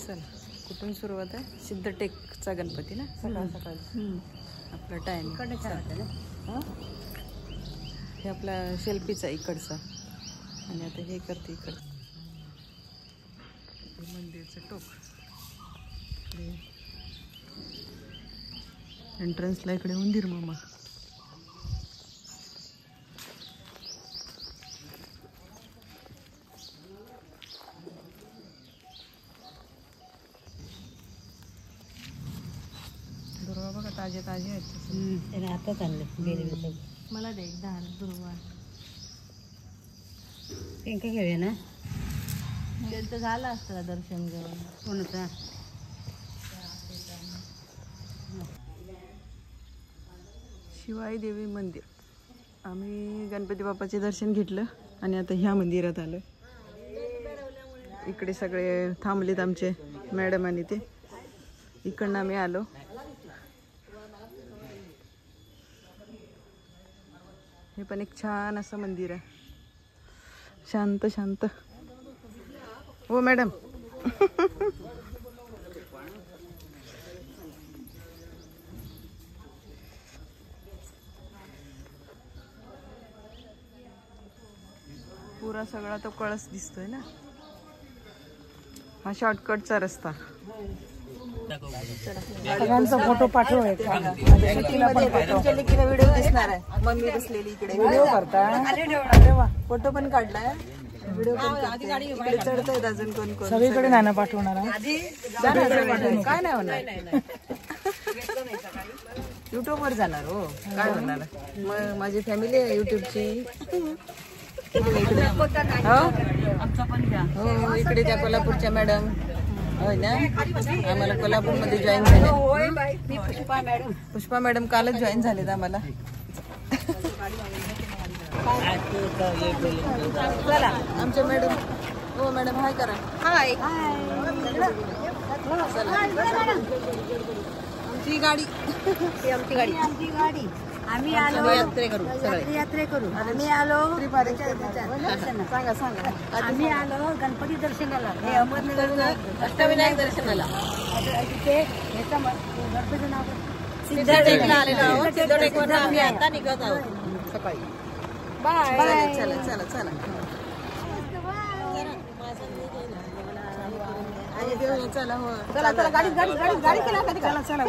चल कुठून सुरुवात आहे? सिद्धटेकचा गणपती ना, सकाळ सकाळ आपला टाइम हे आपला शेल्फीचा इकडचा. आणि आता हे करते इकडचं मंदिरचं टोक. एंट्रन्सला इकडे उंदीर मामा. दुर्वा बघा ताजे ताजे आहेत. त्याने हातात आणले. मला दे 10 दुर्वा. पिंक घेऊया ना. त्यांचं झालं असतं दर्शन घेऊन. कोणाचा? शिवाई देवी मंदिर. आम्ही गणपती बाप्पाचे दर्शन घेतलं आणि आता ह्या मंदिरात आलो. इकडे सगळे थांबलेत आमचे मॅडम आणि ते. इकडनं आम्ही आलो. हे पण एक छान असं मंदिर आहे, शांत शांत. हो मॅडम. पुरा सगळा तो कळस दिसतोय ना. हा शॉर्टकटचा रस्ता. सगळ्यांचा फोटो पाठव. व्हिडिओ दिसणार आहे. मम्मी बसलेली इकडे व्हिडिओ करता. अरे वा, फोटो पण काढलाय, व्हिडिओ पण. इकडे चढतायत अजून कोण कोण. सगळीकडे नाणं पाठवणार. काय नाही होणार. युट्यूब वर जाणार. हो काय होणार. मग माझी फॅमिली आहे युट्यूबची. हो इकडे त्या कोल्हापूरच्या मॅडम. होय ना, आम्हाला कोल्हापूरमध्ये जॉईन झाले. पुष्पा मॅडम कालच जॉईन झालेत आम्हाला. चला आमच्या मॅडम. हो मॅडम हाय करा. हाय. आमची गाडी. आमची गाडी. आम्ही आलो यात्रेकरू. आम्ही आलो. सांगा सांगा. आम्ही आलो गणपती दर्शनाला. हे अहमदनगर अष्टविनायक दर्शनाला. तिथे ह्याचं गणपतीचं नाव सिद्धटेकला आलेलो आहोत. सिद्धटेकवर आम्ही आता निघत आहोत सकाळी. बाय. चला चला चला. चला हो. चला चला. गाडी केला. चला चला.